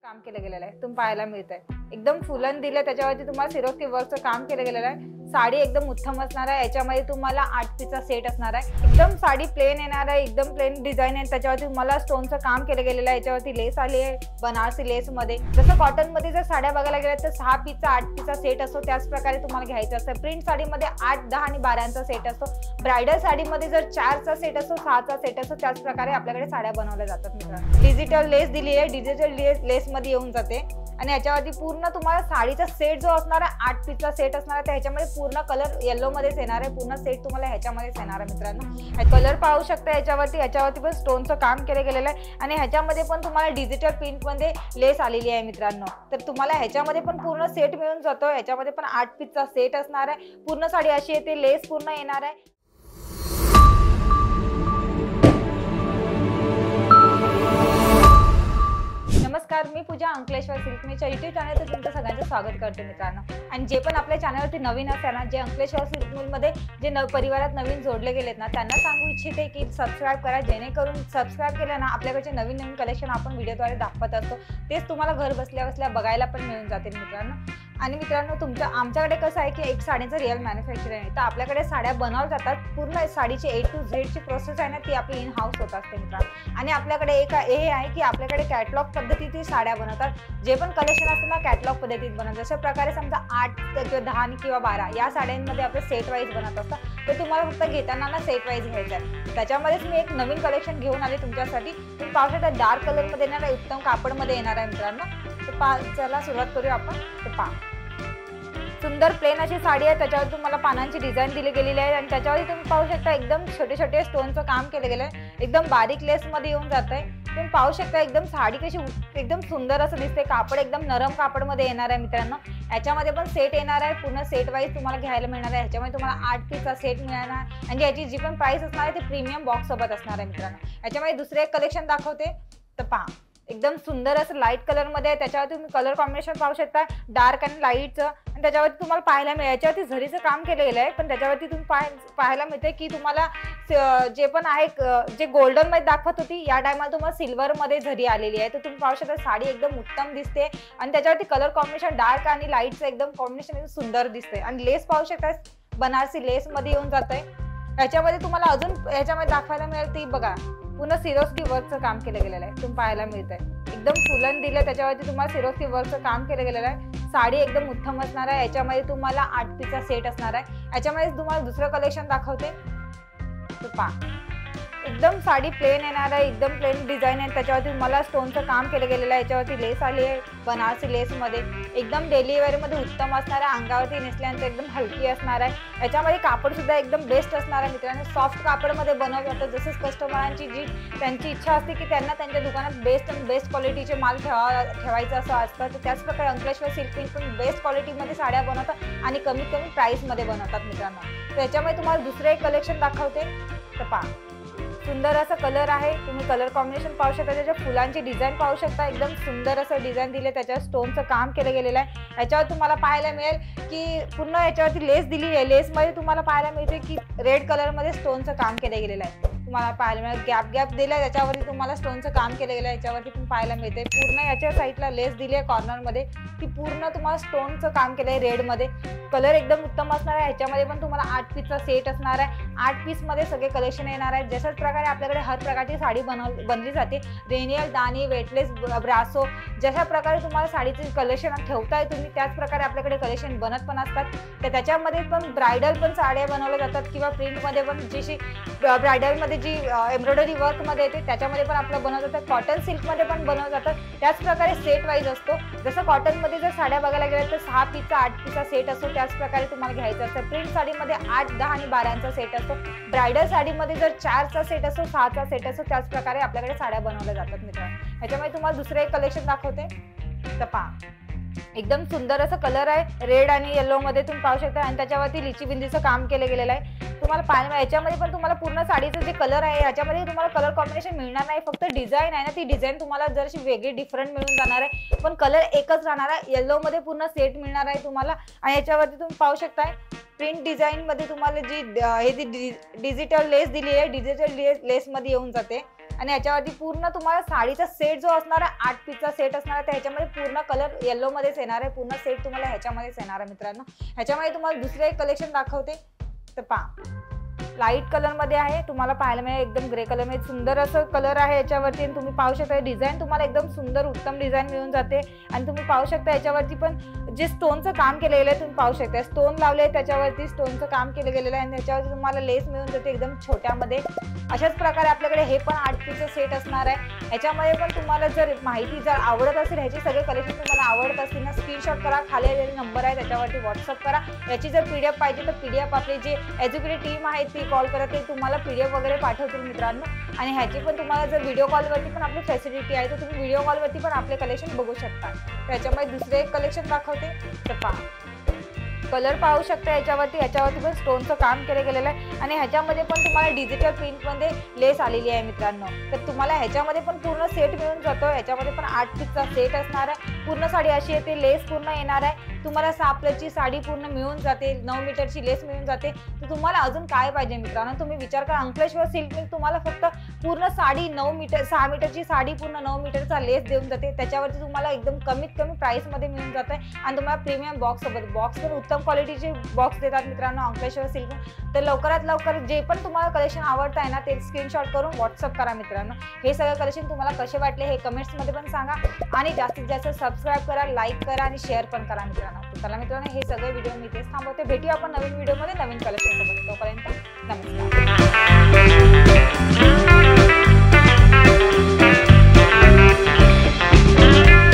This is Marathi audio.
काम केलं गेलेलं आहे तुम्ही पाहायला मिळतंय। एकदम फुलन दिले त्याच्यावरती तुम्हाला सिरोस्की वर्कचं काम केलं गेलेलं आहे। साडी एकदम उत्तम असणार आहे। याच्यामध्ये तुम्हाला 8 पीसचा सेट असणार आहे। एकदम साडी प्लेन येणार आहे, एकदम प्लेन डिझाइन आहे। त्याच्यावरती तुम्हाला स्टोनचं काम केलं गेलेलं आहे। याच्यावरती लेस आली आहे बनारसी लेस मध्ये। जसं कॉटन मध्ये जर साड्या बघायला गेल्या तर 6 पीसचा 8 पीसचा सेट असतो, त्याच प्रकारे तुम्हाला घ्यायचं असतं। प्रिंट साडीमध्ये 8, 10 आणि 12चा सेट असतो। ब्राइडल साडीमध्ये जर 4चा सेट असतो, 6चा सेट असतो, त्याच प्रकारे आपल्याकडे साड्या बनवल्या जातात मित्रांनो। डिजिटल लेस दिली आहे, डिजिटल लेस मध्ये येऊन जाते आणि याच्यावरती पूर्ण तुम्हाला साडीचा सेट जो असणार आहे 8 पीसचा सेट असणार आहे। त्याच्यामध्ये पूर्ण कलर येलो मध्येच येणार आहे। पूर्ण सेट तुम्हाला ह्याच्यामध्येच येणार आहे मित्रांनो। कलर पाहू शकता याच्यावरती पण स्टोनचं काम केलं गेलेलं आहे आणि ह्याच्यामध्ये पण तुम्हाला डिजिटल प्रिंट मध्ये लेस आलेली आहे मित्रांनो। तर तुम्हाला ह्याच्यामध्ये पण पूर्ण सेट मिळून जातो। ह्याच्यामध्ये पण 8 पीसचा सेट असणार आहे। पूर्ण साडी अशी येते, लेस पूर्ण येणार आहे। नमस्कार, मी पूजा अंकलेश्वर सिल्क मीच्या YouTube चॅनलवर तुमचं सगळ्यांचं स्वागत करते मित्रांनो। आणि जे पण आपल्या चॅनलवरती नवीन असेल ना, जे अंकलेश्वर सिल्क मिलमध्ये जे परिवारात नवीन जोडले गेलेत ना, त्यांना सांगू इच्छिते की सबस्क्राइब करा, जेणेकरून सबस्क्राइब केलं ना आपल्याकडचे नवीन कलेक्शन आपण व्हिडिओद्वारे दाखवत असतो, तेच तुम्हाला घर बसल्या बसल्या बघायला पण मिळून जातील मित्रांनो। आणि मित्रांनो आमच्याकडे कसं आहे की एक साडीचं रिअल मॅन्युफॅक्चरिंग आहे, तर आपल्याकडे साड्या बनवल्या जातात। पूर्ण साडीची A to Z ची प्रोसेस आहे ना, ती आपली इन हाऊस होत असते मित्रांनो। आणि आपल्याकडे एक हे आहे की आपल्याकडे कॅटलॉग पद्धतीने साड्या बनवतात। जे पण कलेक्शन असतं ना कॅटलॉग पद्धतीत बनवतात। जशा प्रकारे समजा 8 किंवा 10 किंवा 12 या साड्यांमध्ये आपले सेट वाईज बनवत असतात, तर तुम्हाला फक्त घेताना ना सेट वाईज घ्यायचं आहे। त्याच्यामध्येच मी एक नवीन कलेक्शन घेऊन आले तुमच्यासाठी। तुम्ही पाहू शकता डार्क कलर मध्ये येणार आहे, उत्तम कापडमध्ये येणार आहे मित्रांनो। तर चला सुरुवात करूया आपण। तर पहा, सुंदर प्लेन अशी साडी आहे, त्याच्यावर तुम्हाला पानांची डिझाइन दिली गेलेली आहे आणि त्याच्यावरती तुम्ही पाहू शकता एकदम छोटे छोटे स्टोनचं काम केलं गेलं आहे। एकदम बारीक लेस मध्ये येऊन जात आहे। तुम्ही पाहू शकता एकदम साडी कशी एकदम सुंदर असं दिसते। कापड एकदम नरम कापड मध्ये येणार आहे मित्रांनो। याच्यामध्ये पण सेट येणार आहे, पूर्ण सेट वाईज तुम्हाला घ्यायला मिळणार आहे। याच्यामध्ये तुम्हाला 8 पीसचा सेट मिळणार आणि याची जी पण प्राइस असणार आहे ती प्रीमियम बॉक्स सोबत असणार आहे मित्रांनो। याच्यामध्ये दुसरे एक कलेक्शन दाखवते। तर पहा, एकदम सुंदर असं लाईट कलर मध्ये आहे। त्याच्यावर तुम्ही कलर कॉम्बिनेशन पाहू शकता, डार्क आणि लाईटचं। आणि त्याच्यावरती तुम्हाला पाहायला मिळेल याच्यावरती झरीचं काम केलं गेलं आहे, पण त्याच्यावरती तुम्ही पाहायला मिळते की तुम्हाला जे पण आहे जे गोल्डन मध्ये दाखवत होती या टायमाला तुम्हाला सिल्वर मध्ये झरी आलेली आहे। तर तुम्ही पाहू शकता साडी एकदम उत्तम दिसते आणि त्याच्यावरती कलर कॉम्बिनेशन डार्क आणि लाईटचं एकदम कॉम्बिनेशन सुंदर दिसते। आणि लेस पाहू शकता बनारसी लेस मध्ये येऊन जात आहे। याच्यामध्ये तुम्हाला अजून याच्यामध्ये दाखवायला मिळेल ती बघा, पूर्ण सिरोस्की वर्कचं काम केलं गेलेलं आहे। तुम्ही पाहायला मिळतंय एकदम फुलन दिलं, त्याच्यावरती तुम्हाला सिरोस्की वर्कचं काम केलं गेलेलं आहे। साडी एकदम उत्तम असणार आहे। याच्यामध्ये तुम्हाला 8 पीसचा सेट असणार आहे। याच्यामध्ये तुम्हाला दुसरं कलेक्शन दाखवते। तर पहा, एकदम साडी प्लेन येणार आहे, एकदम प्लेन डिझाइन आहे। त्याच्यावरती तुम्हाला स्टोनचं काम केलं गेलेलं आहे। याच्यावरती लेस आली आहे बनारसी लेस मध्ये। एकदम डेली वेअर मध्ये उत्तम असणार आहे। अंगावरती नेसल्यानंतर एकदम हलकी असणार आहे। याच्यामध्ये कापड सुद्धा एकदम बेस्ट असणार आहे मित्रांनो। सॉफ्ट कापडमध्ये बनवलं जातं। जसंच कस्टमरांची जी त्यांची इच्छा असते की त्यांना त्यांच्या दुकानात बेस्ट क्वालिटीचे माल ठेवायचं असं असतं, तर त्याच प्रकारे अंकलेश्वर सिल्क मिल पण बेस्ट क्वालिटीमध्ये साड्या बनवतात आणि कमीत कमी प्राइस मध्ये बनवतात मित्रांनो। तर याच्यामध्ये तुम्हाला दुसरे एक कलेक्शन दाखवते। तर पहा, सुंदर असा कलर आहे। तुम्ही कलर कॉम्बिनेशन पाहू शकता, त्याच्या फुलांची डिझाइन पाहू शकता। एकदम सुंदर असं डिझाइन दिले, त्याच्यावर स्टोनचं काम केलं गेलेलं आहे। याच्यावर तुम्हाला पाहायला मिळेल की पूर्ण याच्यावरती लेस दिली आहे। लेस मध्ये तुम्हाला पाहायला मिळते की रेड कलर मध्ये स्टोनचं काम केलं गेलेलं आहे। तुम्हाला पाहायला मिळेल गॅप दिलाय, त्याच्यावरती तुम्हाला स्टोनचं काम केलं गेलं आहे। याच्यावरती पण पाहायला मिळते पूर्ण याच्या साईडला लेस दिली आहे कॉर्नर मध्ये, ती पूर्ण तुम्हाला स्टोनचं काम केलं आहे रेड मध्ये। कलर एकदम उत्तम असणार आहे। ह्याच्यामध्ये पण तुम्हाला 8 पीसचा सेट असणार आहे। 8 पीस मध्ये सगळे कलेक्शन येणार आहे। जशाच प्रकारे आपल्याकडे हर प्रकारची साडी बनली जाते, रेनियल, दानी, वेटलेस, ब्रासो, जशा प्रकारे तुम्हाला साडीचे कलेक्शन ठेवताय तुम्ही, त्याच प्रकारे आपल्याकडे कलेक्शन बनत पण असतात। तर त्याच्यामध्ये पण ब्रायडल पण साड्या बनवल्या जातात किंवा प्रिंट मध्ये पण जशी ब्रायडल मध्ये जी एम्ब्रॉयडरी वर्क मध्ये येते त्याच्यामध्ये पण आपलं बनवलं जातं। कॉटन सिल्क मध्ये पण बनवलं जातं। त्याच प्रकारे सेट वाईज असतो। जसं कॉटन मध्ये जर साड्या बघायला गेल्या तर 6 पीसचा 8 पीसचा सेट असतो, त्याच प्रकारे तुम्हाला घ्यायचं असतं। प्रिंट साडीमध्ये 8, 10 आणि 12चा सेट असतो। ब्रायडल साडीमध्ये जर 4चा सेट असतो, 6चा सेट असतो, त्याच प्रकारे आपल्याकडे साड्या बनवल्या जातात मित्रांनो। ह्याच्यामध्ये तुम्हाला दुसरे एक कलेक्शन दाखवते। तर पहा, एकदम सुंदर असं कलर आहे, रेड आणि येलो मध्ये तुम्ही पाहू शकता आणि त्याच्यावरती लिची बिंदीचं काम केलं गेलेलं आहे। तुम्हाला पाहायला याच्यामध्ये पण तुम्हाला पूर्ण साडीचं जे कलर आहे याच्यामध्ये तुम्हाला कलर कॉम्बिनेशन मिळणार नाही, फक्त डिझाइन आहे ना ती डिझाइन तुम्हाला जरशी वेगळी डिफरंट मिळून जाणार आहे, पण कलर एकच राहणार आहे। येलो मध्ये पूर्ण सेट मिळणार आहे तुम्हाला आणि याच्यावरती तुम्ही पाहू शकता प्रिंट डिझाइन मध्ये तुम्हाला जी डिजिटल लेस दिली आहे, डिजिटल लेस मध्ये येऊन जाते। आणि याच्यावरती पूर्ण तुम्हाला साडीचा सेट जो असणार आहे 8 पीसचा सेट असणार आहे, त्याच्यामध्ये पूर्ण कलर येलो मध्येच येणार आहे, पूर्ण सेट तुम्हाला ह्याच्यामध्येच येणार आहे मित्रांनो। ह्याच्यामध्ये तुम्हाला दुसरे एक कलेक्शन दाखवते, तर पहा लाईट कलर मध्ये आहे, तुम्हाला पाहायला मिळेल एकदम ग्रे कलर मध्ये सुंदर असं कलर आहे याच्यावरती। आणि तुम्ही पाहू शकता डिझाईन तुम्हाला एकदम सुंदर उत्तम डिझाईन मिळून जाते। आणि तुम्ही पाहू शकता याच्यावरती पण जे स्टोनचं काम केलेलं आहे, तुम्ही पाहू शकता स्टोन लावले, त्याच्यावरती स्टोनचं काम केलं गेलेलं आहे आणि त्याच्यावरती तुम्हाला लेस मिळून जाते एकदम छोट्यामध्ये। अशाच प्रकारे आपल्याकडे हे पण 8 पीसचं सेट असणार आहे। याच्यामध्ये पण तुम्हाला जर माहिती जर आवडत असेल, ह्याचे सगळे कलेक्शन तुम्हाला आवडत असतील ना, स्क्रीनशॉट करा, खाली आलेले नंबर आहे त्याच्यावरती व्हॉट्सअप करा। याची जर PDF पाहिजे तर PDF आपली जी एज्युकेटेड टीम आहे ती कॉल करा, ते तुम्हाला PDF वगैरे पाठवतील मित्रांनो। आणि ह्याची पण तुम्हाला जर व्हिडिओ कॉलवरती पण आपली फॅसिलिटी आहे, तर तुम्ही व्हिडिओ कॉलवरती पण आपले कलेक्शन बघू शकता। त्याच्यामध्ये दुसरे एक कलेक्शन दाखवते, तर पहा कलर पाहू शकता याच्यावरती पण स्टोनचं काम केलं गेलेलं आहे। आणि ह्याच्यामध्ये पण तुम्हाला डिजिटल प्रिंट मध्ये लेस आलेली आहे मित्रांनो। तर तुम्हाला ह्याच्यामध्ये पण पूर्ण सेट मिळून जातो, ह्याच्यामध्ये पण 8 पीसचा सेट असणार आहे, पूर्ण साडी अशी येते, लेस पूर्ण येणार आहे, तुम्हाला 6 प्लसची साडी पूर्ण मिळून जाते, 9 मीटरची लेस मिळून जाते। तर तुम्हाला अजून काय पाहिजे मित्रांनो, तुम्ही विचार करा, अंकलेश्वर सिल्क मिल तुम्हाला फक्त पूर्ण साडी 6 मीटरची साडी पूर्ण 9 मीटरचा लेस देऊन जाते, त्याच्यावरती तुम्हाला एकदम कमीत कमी प्राइस मध्ये मिळून जाते। आणि तुम्हाला प्रीमियम बॉक्स सोबत बॉक्स पण उत्तम क्वालिटीचे बॉक्स देतात मित्रांनो अंकलेश्वर सिल्क। तर लवकरात लवकर जे पण तुम्हाला कलेक्शन आवडत आहे ना, ते स्क्रीनशॉट करून व्हॉट्सअप करा मित्रांनो। हे सगळे कलेक्शन तुम्हाला कसे वाटले हे कमेंट्स मध्ये पण सांगा, आणि जास्तीत जास्त सबस्क्राईब करा, लाईक करा आणि शेअर पण करा मित्रांनो। तर चला मित्रांनो, हे सगळे व्हिडिओ मी इथेच थांबवते, भेटूया आपण नवीन व्हिडिओ मध्ये नवीन कलेक्शन सोबत, तोपर्यंत नमस्कार।